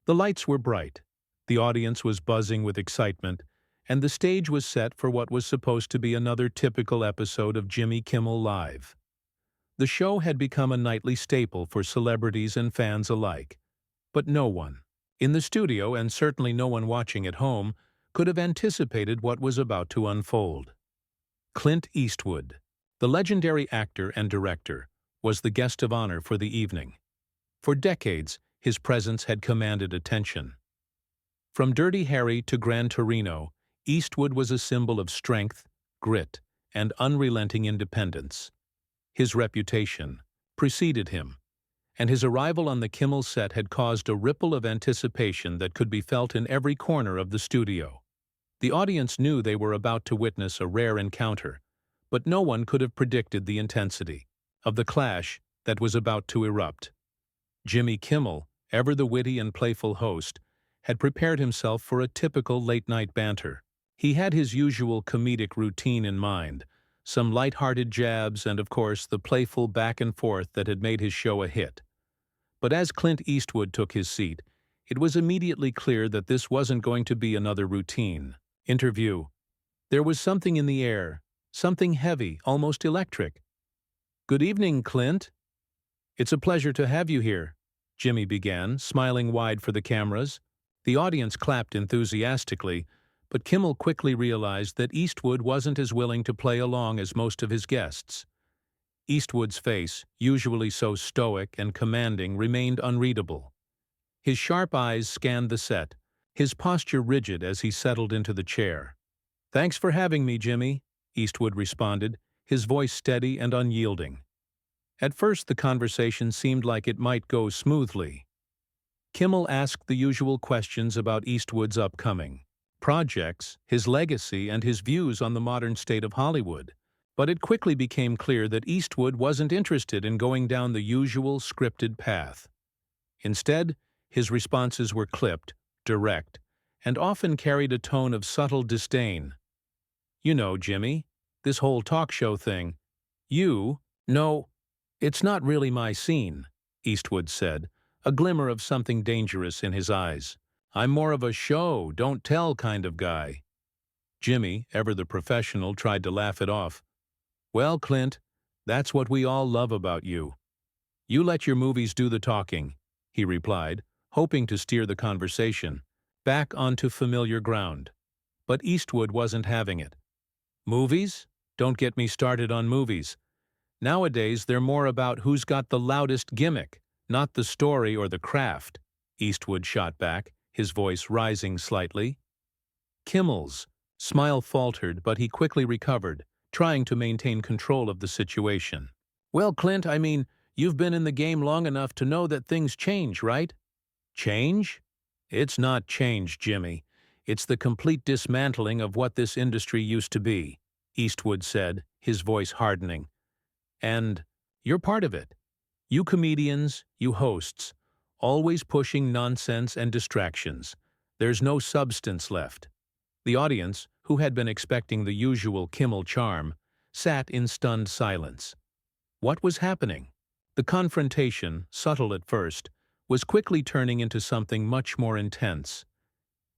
The lights were bright, the audience was buzzing with excitement, and the stage was set for what was supposed to be another typical episode of Jimmy Kimmel Live. The show had become a nightly staple for celebrities and fans alike. But no one, in the studio and certainly no one watching at home, could have anticipated what was about to unfold. Clint Eastwood, the legendary actor and director, was the guest of honor for the evening. For decades, his presence had commanded attention. From Dirty Harry to Gran Torino, Eastwood was a symbol of strength, grit, and unrelenting independence. His reputation preceded him, and his arrival on the Kimmel set had caused a ripple of anticipation that could be felt in every corner of the studio. The audience knew they were about to witness a rare encounter, but no one could have predicted the intensity of the clash that was about to erupt. Jimmy Kimmel, ever the witty and playful host, had prepared himself for a typical late-night banter. He had his usual comedic routine in mind, some lighthearted jabs and, of course, the playful back and forth that had made his show a hit. But as Clint Eastwood took his seat, it was immediately clear that this wasn't going to be another routine interview. There was something in the air, something heavy, almost electric. "Good evening, Clint. It's a pleasure to have you here," Jimmy began, smiling wide for the cameras. The audience clapped enthusiastically, but Kimmel quickly realized that Eastwood wasn't as willing to play along as most of his guests. Eastwood's face, usually so stoic and commanding, remained unreadable. His sharp eyes scanned the set, his posture rigid as he settled into the chair. "Thanks for having me, Jimmy," Eastwood responded, his voice steady and unyielding. At first the conversation seemed like it might go smoothly. Kimmel asked the usual questions about Eastwood's upcoming projects, his legacy, and his views on the modern state of Hollywood. But it quickly became clear that Eastwood wasn't interested in going down the usual scripted path. Instead, his responses were clipped, direct, and often carried a tone of subtle disdain. "You know, Jimmy, this whole talk show thing. No, it's not really my scene," Eastwood said, a glimmer of something dangerous in his eyes. "I'm more of a show, don't tell kind of guy." Jimmy, ever the professional, tried to laugh it off. "Well, Clint, that's what we all love about you. You let your movies do the talking," he replied, hoping to steer the conversation back onto familiar ground. But Eastwood wasn't having it. "Movies? Don't get me started on movies. Nowadays they're more about who's got the loudest gimmick, not the story or the craft," Eastwood shot back, his voice rising slightly. Kimmel's smile faltered, but he quickly recovered, trying to maintain control of the situation. "Well, Clint, I mean, you've been in the game long enough to know that things change, right?" "Change? It's not change, Jimmy. It's the complete dismantling of what this industry used to be," Eastwood said, his voice hardening. "And you're part of it. You comedians, you hosts, always pushing nonsense and distractions. There's no substance left." The audience, who had been expecting the usual Kimmel charm, sat in stunned silence. What was happening? The confrontation, subtle at first, was quickly turning into something much more intense.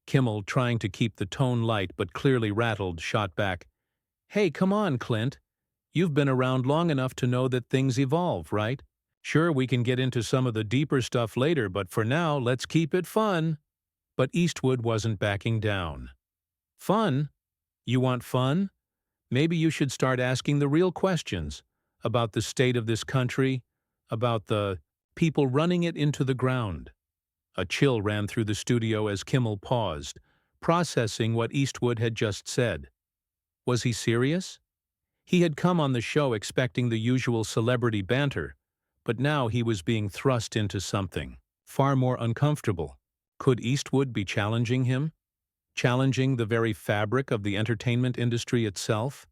Kimmel, trying to keep the tone light but clearly rattled, shot back, "Hey, come on, Clint. You've been around long enough to know that things evolve, right? Sure, we can get into some of the deeper stuff later, but for now, let's keep it fun." But Eastwood wasn't backing down. "Fun? You want fun? Maybe you should start asking the real questions about the state of this country, about the people running it into the ground." A chill ran through the studio as Kimmel paused, processing what Eastwood had just said. Was he serious? He had come on the show expecting the usual celebrity banter, but now he was being thrust into something far more uncomfortable. Could Eastwood be challenging him? Challenging the very fabric of the entertainment industry itself?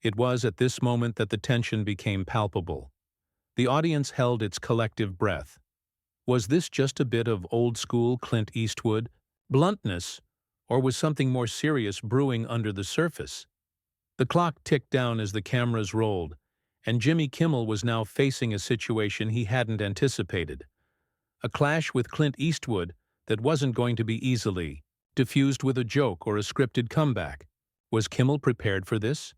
It was at this moment that the tension became palpable. The audience held its collective breath. Was this just a bit of old-school Clint Eastwood bluntness, or was something more serious brewing under the surface? The clock ticked down as the cameras rolled, and Jimmy Kimmel was now facing a situation he hadn't anticipated. A clash with Clint Eastwood that wasn't going to be easily diffused with a joke or a scripted comeback. Was Kimmel prepared for this?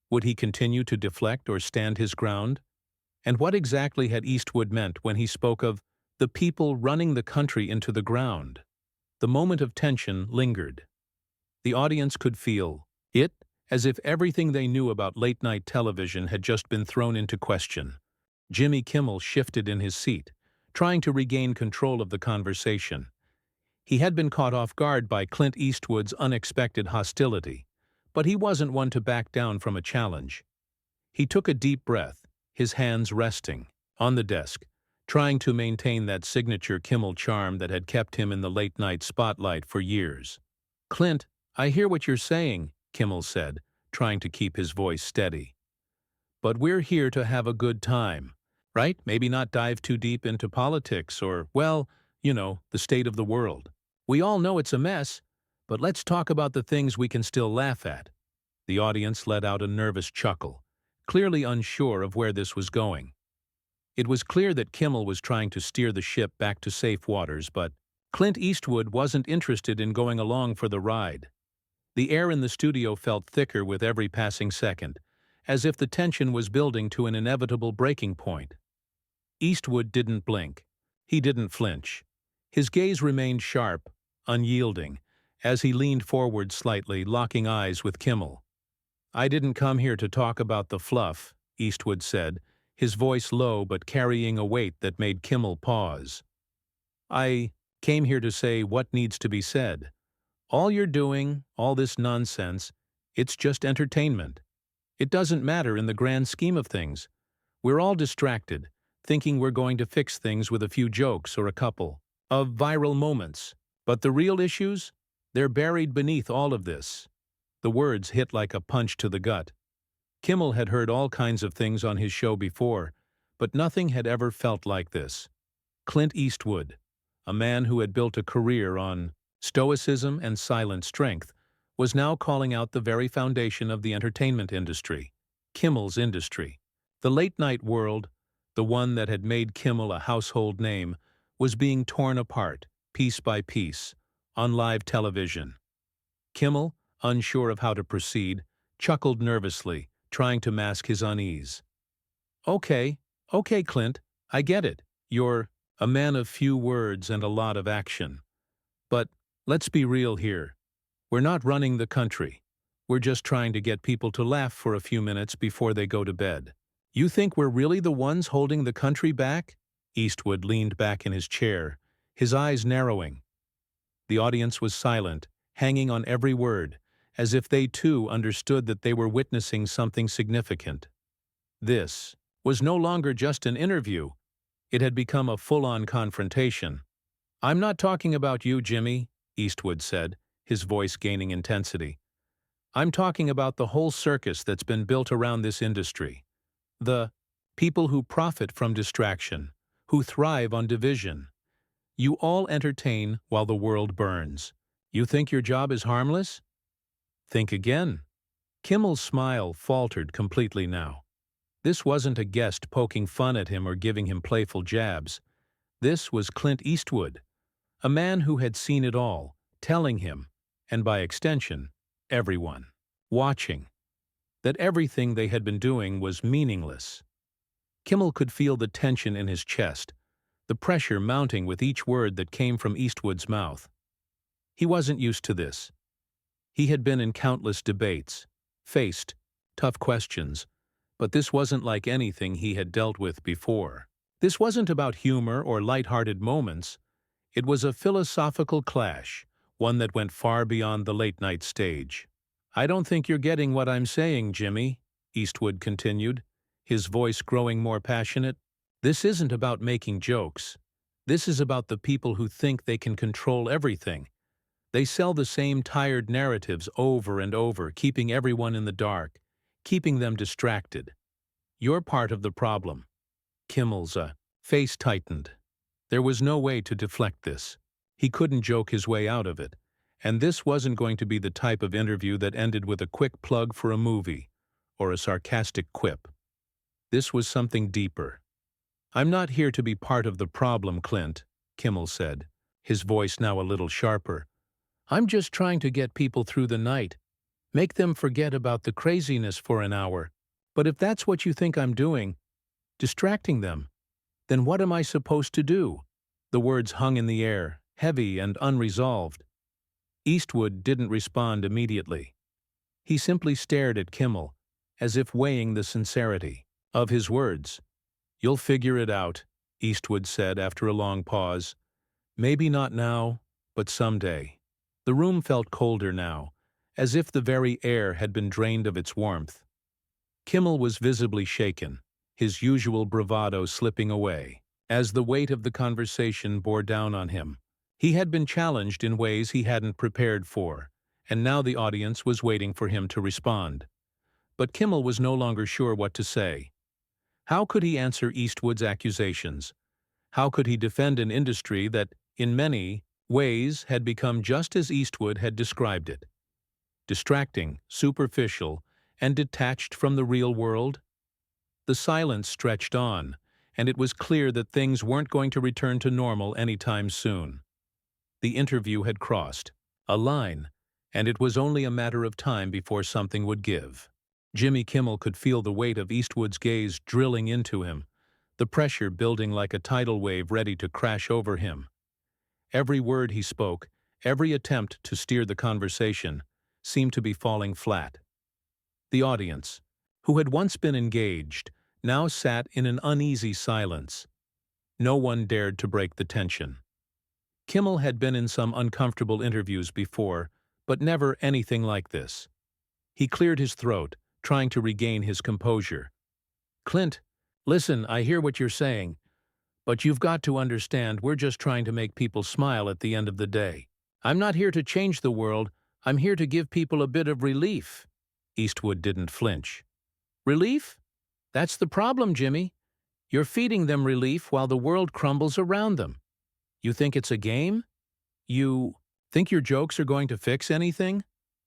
Would he continue to deflect or stand his ground? And what exactly had Eastwood meant when he spoke of the people running the country into the ground? The moment of tension lingered. The audience could feel it, as if everything they knew about late-night television had just been thrown into question. Jimmy Kimmel shifted in his seat, trying to regain control of the conversation. He had been caught off guard by Clint Eastwood's unexpected hostility, but he wasn't one to back down from a challenge. He took a deep breath, his hands resting on the desk, trying to maintain that signature Kimmel charm that had kept him in the late-night spotlight for years. "Clint, I hear what you're saying," Kimmel said, trying to keep his voice steady. "But we're here to have a good time, right? Maybe not dive too deep into politics or, well, the state of the world. We all know it's a mess, but let's talk about the things we can still laugh at." The audience let out a nervous chuckle, clearly unsure of where this was going. It was clear that Kimmel was trying to steer the ship back to safe waters, but Clint Eastwood wasn't interested in going along for the ride. The air in the studio felt thicker with every passing second, as if the tension was building to an inevitable breaking point. Eastwood didn't blink. He didn't flinch. His gaze remained sharp, unyielding, as he leaned forward slightly, locking eyes with Kimmel. "I didn't come here to talk about the fluff," Eastwood said, his voice low but carrying a weight that made Kimmel pause. "I came here to say what needs to be said. All you're doing, all this nonsense, it's just entertainment. It doesn't matter in the grand scheme of things. We're all distracted, thinking we're going to fix things with a few jokes or a couple of viral moments. But the real issues? They're buried beneath all of this." The words hit like a punch to the gut. Kimmel had heard all kinds of things on his show before, but nothing had ever felt like this. Clint Eastwood, a man who had built a career on stoicism and silent strength, was now calling out the very foundation of the entertainment industry, Kimmel's industry. The late-night world, the one that had made Kimmel a household name, was being torn apart, piece by piece, on live television. Kimmel, unsure of how to proceed, chuckled nervously, trying to mask his unease. Okay, Clint, I get it. You're a man of few words and a lot of action. But let's be real here. We're not running the country. We're just trying to get people to laugh for a few minutes before they go to bed. You think we're really the ones holding the country back?" Eastwood leaned back in his chair, his eyes narrowing. The audience was silent, hanging on every word, as if they too understood that they were witnessing something significant. This was no longer just an interview. It had become a full-on confrontation. "I'm not talking about you, Jimmy," Eastwood said, his voice gaining intensity. "I'm talking about the whole circus that's been built around this industry. The people who profit from distraction, who thrive on division. You all entertain while the world burns. You think your job is harmless? Think again." Kimmel's smile faltered completely now. This wasn't a guest poking fun at him or giving him playful jabs. This was Clint Eastwood, a man who had seen it all, telling him, and by extension, everyone, watching, that everything they had been doing was meaningless. Kimmel could feel the tension in his chest, the pressure mounting with each word that came from Eastwood's mouth. He wasn't used to this. He had been in countless debates, faced tough questions, but this wasn't like anything he had dealt with before. This wasn't about humor or lighthearted moments. It was a philosophical clash, one that went far beyond the late-night stage. "I don't think you're getting what I'm saying, Jimmy," Eastwood continued, his voice growing more passionate. "This isn't about making jokes. This is about the people who think they can control everything. They sell the same tired narratives over and over, keeping everyone in the dark, keeping them distracted. You're part of the problem." Kimmel's face tightened. There was no way to deflect this. He couldn't joke his way out of it, and this wasn't going to be the type of interview that ended with a quick plug for a movie or a sarcastic quip. This was something deeper. "I'm not here to be part of the problem, Clint," Kimmel said, his voice now a little sharper. "I'm just trying to get people through the night, make them forget about the craziness for an hour. But if that's what you think I'm doing, distracting them, then what am I supposed to do?" The words hung in the air, heavy and unresolved. Eastwood didn't respond immediately. He simply stared at Kimmel, as if weighing the sincerity of his words. "You'll figure it out," Eastwood said after a long pause. "Maybe not now, but someday." The room felt colder now, as if the very air had been drained of its warmth. Kimmel was visibly shaken, his usual bravado slipping away, as the weight of the conversation bore down on him. He had been challenged in ways he hadn't prepared for, and now the audience was waiting for him to respond. But Kimmel was no longer sure what to say. How could he answer Eastwood's accusations? How could he defend an industry that, in many ways, had become just as Eastwood had described it? Distracting, superficial, and detached from the real world? The silence stretched on, and it was clear that things weren't going to return to normal anytime soon. The interview had crossed a line, and it was only a matter of time before something would give. Jimmy Kimmel could feel the weight of Eastwood's gaze drilling into him, the pressure building like a tidal wave ready to crash over him. Every word he spoke, every attempt to steer the conversation, seemed to be falling flat. The audience, who had once been engaged, now sat in an uneasy silence. No one dared to break the tension. Kimmel had been in some uncomfortable interviews before, but never anything like this. He cleared his throat, trying to regain his composure. "Clint, listen, I hear what you're saying, but you've got to understand we're just trying to make people smile at the end of the day. I'm not here to change the world, I'm here to give people a bit of relief." Eastwood didn't flinch. "Relief? That's the problem, Jimmy. You're feeding them relief while the world crumbles around them. You think it's a game? You think your jokes are going to fix anything?"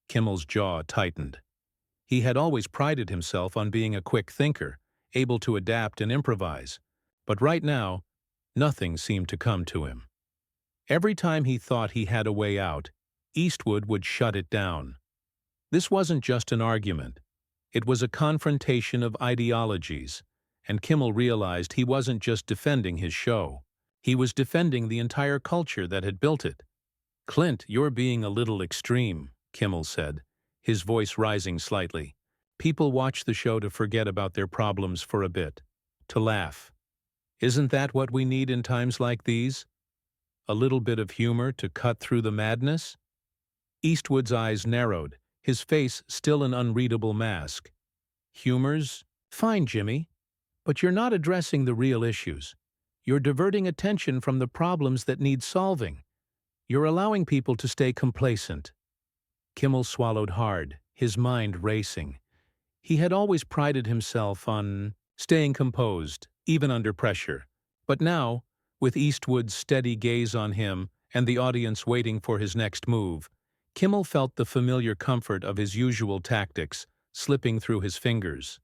Kimmel's jaw tightened. He had always prided himself on being a quick thinker, able to adapt and improvise, but right now, nothing seemed to come to him. Every time he thought he had a way out, Eastwood would shut it down. This wasn't just an argument. It was a confrontation of ideologies, and Kimmel realized he wasn't just defending his show. He was defending the entire culture that had built it. "Clint, you're being a little extreme," Kimmel said, his voice rising slightly. "People watch the show to forget about their problems for a bit, to laugh. Isn't that what we need in times like these? A little bit of humor to cut through the madness?" Eastwood's eyes narrowed, his face still an unreadable mask. "Humor's fine, Jimmy, but you're not addressing the real issues. You're diverting attention from the problems that need solving. You're allowing people to stay complacent." Kimmel swallowed hard, his mind racing. He had always prided himself on staying composed, even under pressure. But now, with Eastwood's steady gaze on him and the audience waiting for his next move, Kimmel felt the familiar comfort of his usual tactics slipping through his fingers.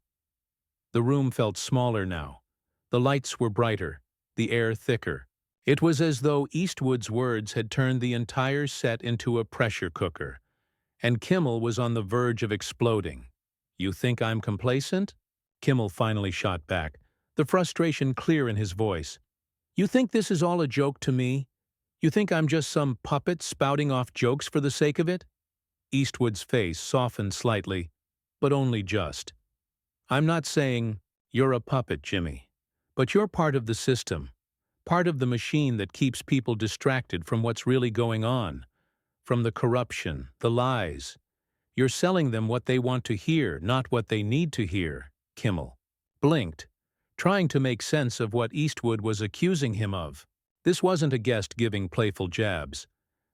The room felt smaller now. The lights were brighter, the air thicker. It was as though Eastwood's words had turned the entire set into a pressure cooker, and Kimmel was on the verge of exploding. "You think I'm complacent?" Kimmel finally shot back, the frustration clear in his voice. "You think this is all a joke to me? You think I'm just some puppet spouting off jokes for the sake of it?" Eastwood's face softened slightly, but only just. "I'm not saying you're a puppet, Jimmy, but you're part of the system, part of the machine that keeps people distracted from what's really going on, from the corruption, the lies. You're selling them what they want to hear, not what they need to hear." Kimmel blinked, trying to make sense of what Eastwood was accusing him of. This wasn't a guest giving playful jabs.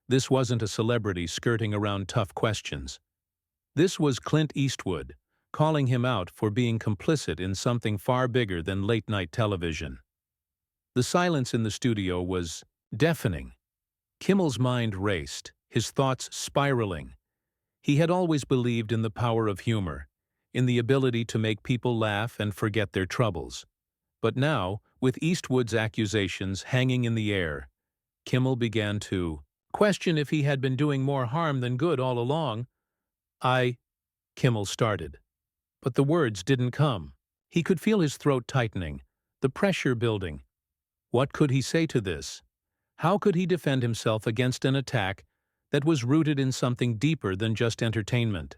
This wasn't a celebrity skirting around tough questions. This was Clint Eastwood, calling him out for being complicit in something far bigger than late-night television. The silence in the studio was deafening. Kimmel's mind raced, his thoughts spiraling. He had always believed in the power of humor, in the ability to make people laugh and forget their troubles. But now, with Eastwood's accusations hanging in the air, Kimmel began to question if he had been doing more harm than good all along. Kimmel started. But the words didn't come. He could feel his throat tightening, the pressure building. What could he say to this? How could he defend himself against an attack that was rooted in something deeper than just entertainment?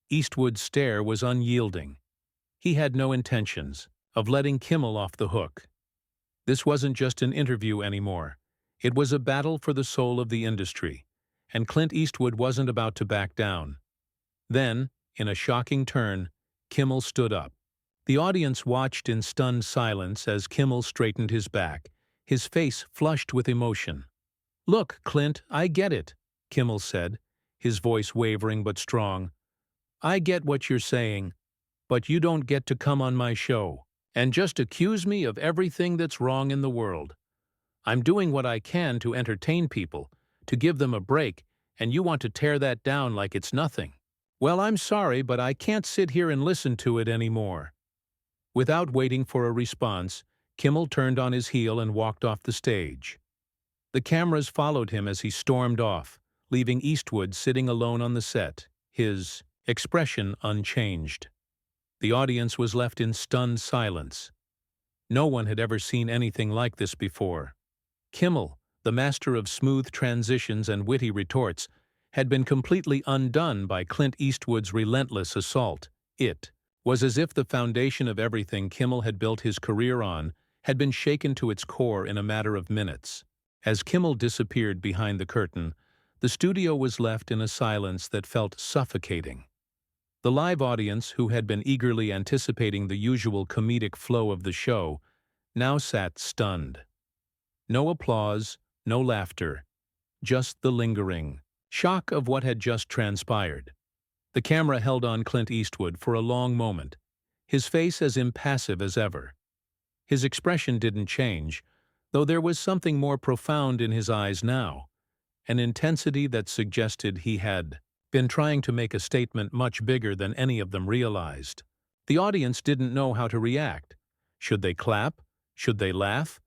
Eastwood's stare was unyielding. He had no intentions of letting Kimmel off the hook. This wasn't just an interview anymore. It was a battle for the soul of the industry, and Clint Eastwood wasn't about to back down. Then, in a shocking turn, Kimmel stood up. The audience watched in stunned silence as Kimmel straightened his back, his face flushed with emotion. "Look, Clint, I get it," Kimmel said, his voice wavering but strong. "I get what you're saying, but you don't get to come on my show and just accuse me of everything that's wrong in the world. I'm doing what I can to entertain people, to give them a break, and you want to tear that down like it's nothing. Well, I'm sorry, but I can't sit here and listen to it anymore." Without waiting for a response, Kimmel turned on his heel and walked off the stage. The cameras followed him as he stormed off, leaving Eastwood sitting alone on the set, his expression unchanged. The audience was left in stunned silence. No one had ever seen anything like this before. Kimmel, the master of smooth transitions and witty retorts, had been completely undone by Clint Eastwood's relentless assault. It was as if the foundation of everything Kimmel had built his career on had been shaken to its core in a matter of minutes. As Kimmel disappeared behind the curtain, the studio was left in a silence that felt suffocating. The live audience, who had been eagerly anticipating the usual comedic flow of the show, now sat stunned. No applause, no laughter, just the lingering shock of what had just transpired. The camera held on Clint Eastwood for a long moment, his face as impassive as ever. His expression didn't change, though there was something more profound in his eyes now, an intensity that suggested he had been trying to make a statement much bigger than any of them realized. The audience didn't know how to react. Should they clap? Should they laugh?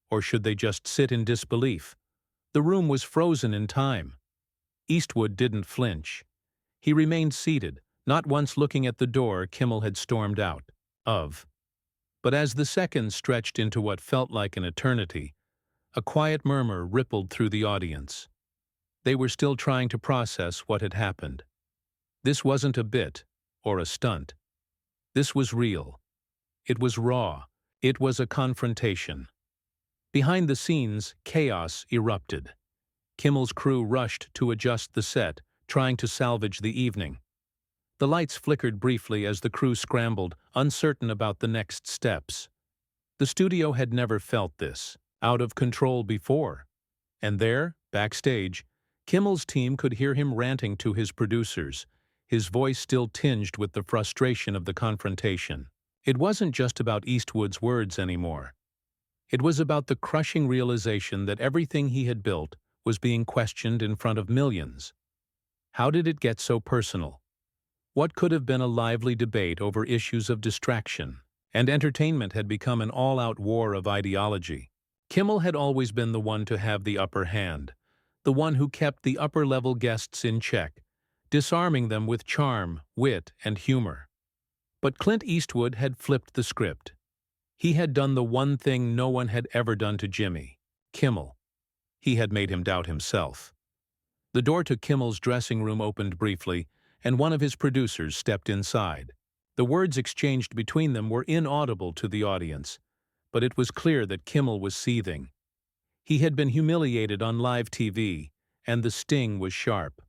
Or should they just sit in disbelief? The room was frozen in time. Eastwood didn't flinch. He remained seated, not once looking at the door Kimmel had stormed out of. But as the seconds stretched into what felt like an eternity, a quiet murmur rippled through the audience. They were still trying to process what had happened. This wasn't a bit or a stunt. This was real. It was raw. It was a confrontation. Behind the scenes, chaos erupted. Kimmel's crew rushed to adjust the set, trying to salvage the evening. The lights flickered briefly as the crew scrambled, uncertain about the next steps. The studio had never felt this, out of control before. And there, backstage, Kimmel's team could hear him ranting to his producers, his voice still tinged with the frustration of the confrontation. It wasn't just about Eastwood's words anymore. It was about the crushing realization that everything he had built was being questioned in front of millions. How did it get so personal? What could have been a lively debate over issues of distraction and entertainment had become an all-out war of ideology. Kimmel had always been the one to have the upper hand, the one who kept the upper-level guests in check, disarming them with charm, wit, and humor. But Clint Eastwood had flipped the script. He had done the one thing no one had ever done to Jimmy, Kimmel. He had made him doubt himself. The door to Kimmel's dressing room opened briefly, and one of his producers stepped inside. The words exchanged between them were inaudible to the audience, but it was clear that Kimmel was seething. He had been humiliated on live TV, and the sting was sharp.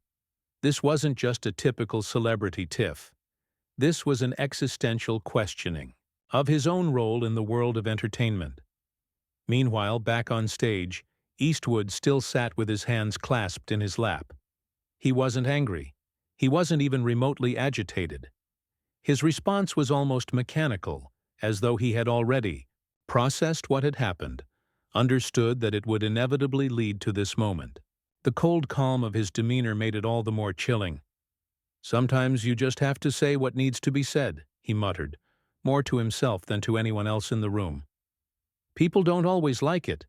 This wasn't just a typical celebrity tiff. This was an existential questioning of his own role in the world of entertainment. Meanwhile, back on stage, Eastwood still sat with his hands clasped in his lap. He wasn't angry. He wasn't even remotely agitated. His response was almost mechanical, as though he had already processed what had happened, understood that it would inevitably lead to this moment. The cold calm of his demeanor made it all the more chilling. "Sometimes you just have to say what needs to be said," he muttered, more to himself than to anyone else in the room. "People don't always like it."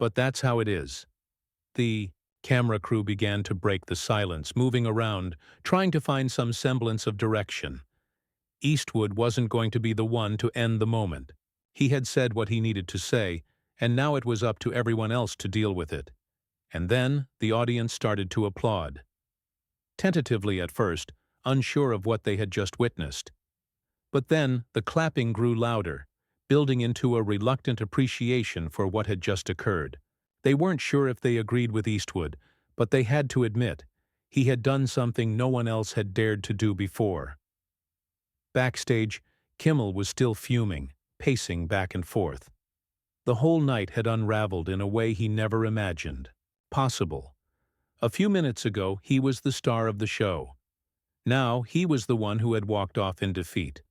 But that's how it is. The camera crew began to break the silence, moving around, trying to find some semblance of direction. Eastwood wasn't going to be the one to end the moment. He had said what he needed to say, and now it was up to everyone else to deal with it. And then the audience started to applaud. Tentatively at first, unsure of what they had just witnessed. But then the clapping grew louder, building into a reluctant appreciation for what had just occurred. They weren't sure if they agreed with Eastwood, but they had to admit he had done something no one else had dared to do before. Backstage, Kimmel was still fuming, pacing back and forth. The whole night had unraveled in a way he never imagined possible. A few minutes ago, he was the star of the show. Now, he was the one who had walked off in defeat,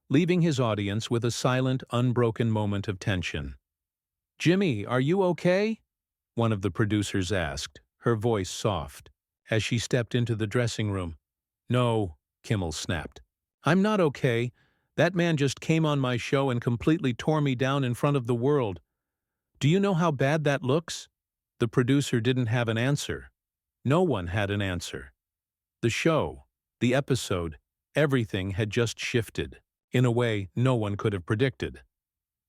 leaving his audience with a silent, unbroken moment of tension. "Jimmy, are you okay?" one of the producers asked, her voice soft, as she stepped into the dressing room. "No," Kimmel snapped. "I'm not okay. That man just came on my show and completely tore me down in front of the world. Do you know how bad that looks?" The producer didn't have an answer. No one had an answer. The show, the episode, everything had just shifted, in a way no one could have predicted.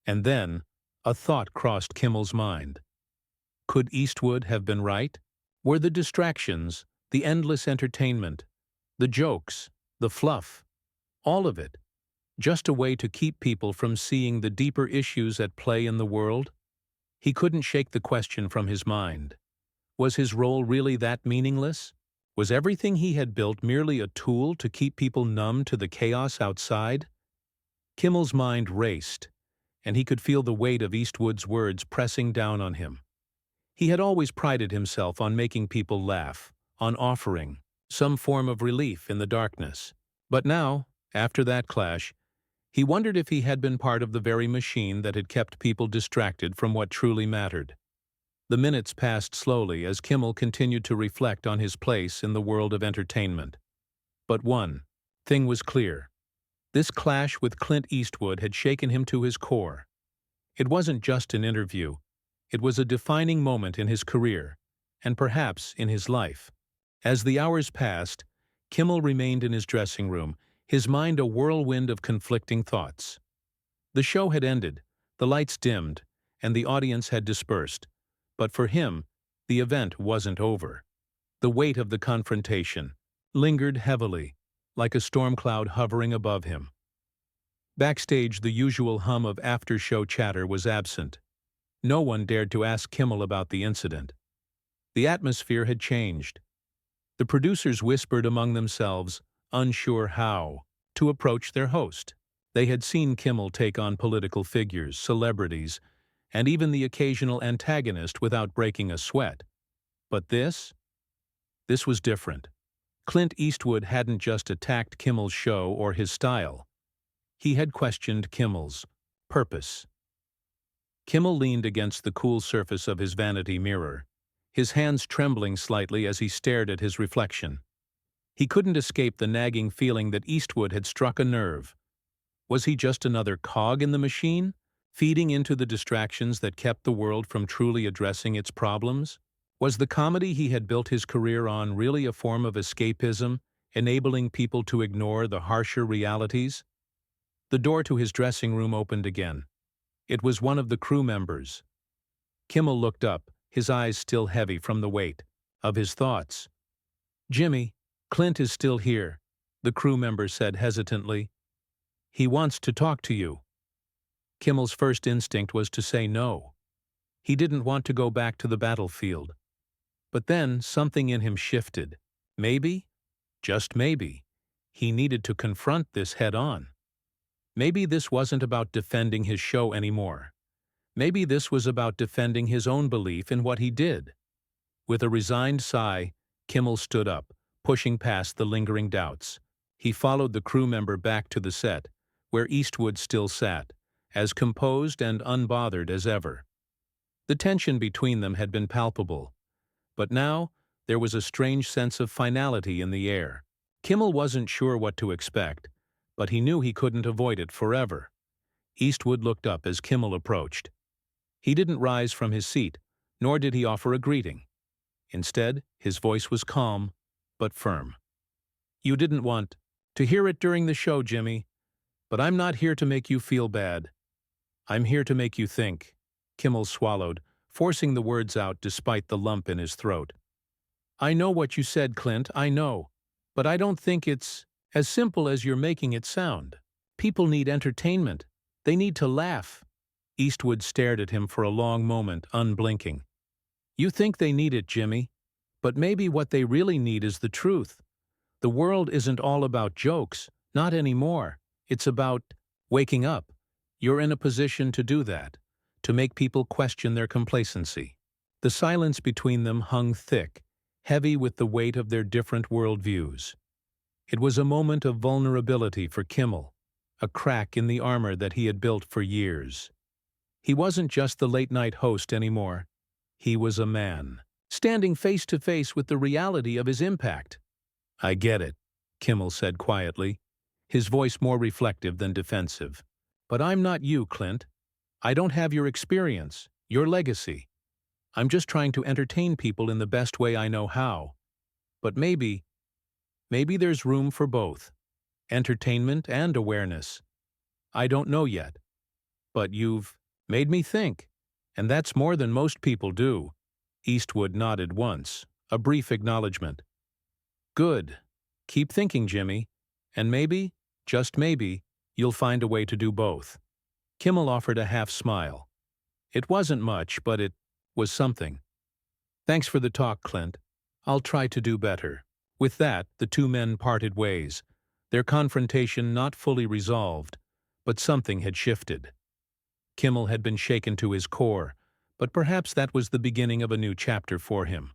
And then, a thought crossed Kimmel's mind. Could Eastwood have been right? Were the distractions, the endless entertainment, the jokes, the fluff, all of it, just a way to keep people from seeing the deeper issues at play in the world? He couldn't shake the question from his mind. Was his role really that meaningless? Was everything he had built merely a tool to keep people numb to the chaos outside? Kimmel's mind raced, and he could feel the weight of Eastwood's words pressing down on him. He had always prided himself on making people laugh, on offering some form of relief in the darkness. But now, after that clash, he wondered if he had been part of the very machine that had kept people distracted from what truly mattered. The minutes passed slowly as Kimmel continued to reflect on his place in the world of entertainment. But one thing was clear. This clash with Clint Eastwood had shaken him to his core. It wasn't just an interview. It was a defining moment in his career, and perhaps in his life. As the hours passed, Kimmel remained in his dressing room, his mind a whirlwind of conflicting thoughts. The show had ended, the lights dimmed, and the audience had dispersed. But for him, the event wasn't over. The weight of the confrontation lingered heavily, like a storm cloud hovering above him. Backstage, the usual hum of after-show chatter was absent. No one dared to ask Kimmel about the incident. The atmosphere had changed. The producers whispered among themselves, unsure how to approach their host. They had seen Kimmel take on political figures, celebrities, and even the occasional antagonist without breaking a sweat. But this was different. Clint Eastwood hadn't just attacked Kimmel's show or his style. He had questioned Kimmel's purpose. Kimmel leaned against the cool surface of his vanity mirror, his hands trembling slightly as he stared at his reflection. He couldn't escape the nagging feeling that Eastwood had struck a nerve. Was he just another cog in the machine, feeding into the distractions that kept the world from truly addressing its problems? Was the comedy he had built his career on really a form of escapism, enabling people to ignore the harsher realities? The door to his dressing room opened again. It was one of the crew members. Kimmel looked up, his eyes still heavy from the weight of his thoughts. "Jimmy, Clint is still here," the crew member said hesitantly. "He wants to talk to you." Kimmel's first instinct was to say no. He didn't want to go back to the battlefield. But then something in him shifted. Maybe, just maybe, he needed to confront this head-on. Maybe this wasn't about defending his show anymore. Maybe this was about defending his own belief in what he did. With a resigned sigh, Kimmel stood up, pushing past the lingering doubts. He followed the crew member back to the set, where Eastwood still sat, as composed and unbothered as ever. The tension between them had been palpable, but now there was a strange sense of finality in the air. Kimmel wasn't sure what to expect, but he knew he couldn't avoid it forever. Eastwood looked up as Kimmel approached. He didn't rise from his seat, nor did he offer a greeting. Instead, his voice was calm, but firm. "You didn't want to hear it during the show, Jimmy, but I'm not here to make you feel bad. I'm here to make you think." Kimmel swallowed, forcing the words out despite the lump in his throat. "I know what you said, Clint, I know. But I don't think it's as simple as you're making it sound. People need entertainment. They need to laugh." Eastwood stared at him for a long moment, unblinking. "You think they need it, Jimmy. But maybe what they really need is the truth. The world isn't all about jokes, not anymore. It's about waking up. You're in a position to do that, to make people question their complacency." The silence between them hung thick, heavy with the weight of their different worldviews. It was a moment of vulnerability for Kimmel, a crack in the armor that he had built for years. He wasn't just the late-night host anymore. He was a man, standing face to face with the reality of his impact. "I get it," Kimmel said quietly, his voice more reflective than defensive. "But I'm not you, Clint. I don't have your experience, your legacy. I'm just trying to entertain people in the best way I know how. But maybe there's room for both, entertainment and awareness. I don't know yet. But you've made me think, and that's more than most people do." Eastwood nodded once, a brief acknowledgement. "Good. Keep thinking, Jimmy, and maybe, just maybe, you'll find a way to do both." Kimmel offered a half-smile. It wasn't much, but it was something. "Thanks for the talk, Clint. I'll try to do better." With that, the two men parted ways, their confrontation not fully resolved, but something had shifted. Kimmel had been shaken to his core, but perhaps that was the beginning of a new chapter for him.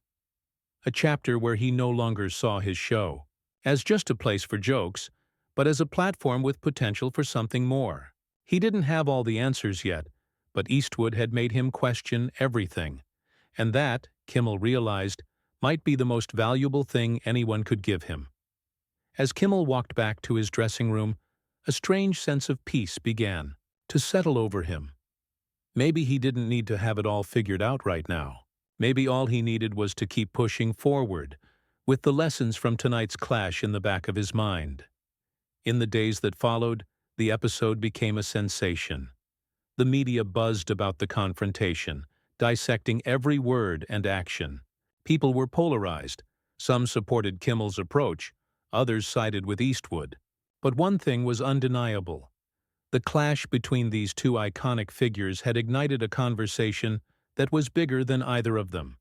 A chapter where he no longer saw his show as just a place for jokes, but as a platform with potential for something more. He didn't have all the answers yet, but Eastwood had made him question everything, and that, Kimmel realized, might be the most valuable thing anyone could give him. As Kimmel walked back to his dressing room, a strange sense of peace began to settle over him. Maybe he didn't need to have it all figured out right now. Maybe all he needed was to keep pushing forward, with the lessons from tonight's clash in the back of his mind. In the days that followed, the episode became a sensation. The media buzzed about the confrontation, dissecting every word and action. People were polarized. Some supported Kimmel's approach, others sided with Eastwood. But one thing was undeniable. The clash between these two iconic figures had ignited a conversation that was bigger than either of them.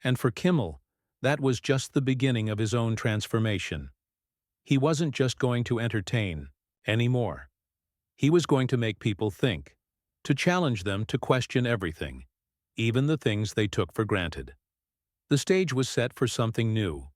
And for Kimmel, that was just the beginning of his own transformation. He wasn't just going to entertain anymore. He was going to make people think, to challenge them to question everything, even the things they took for granted. The stage was set for something new,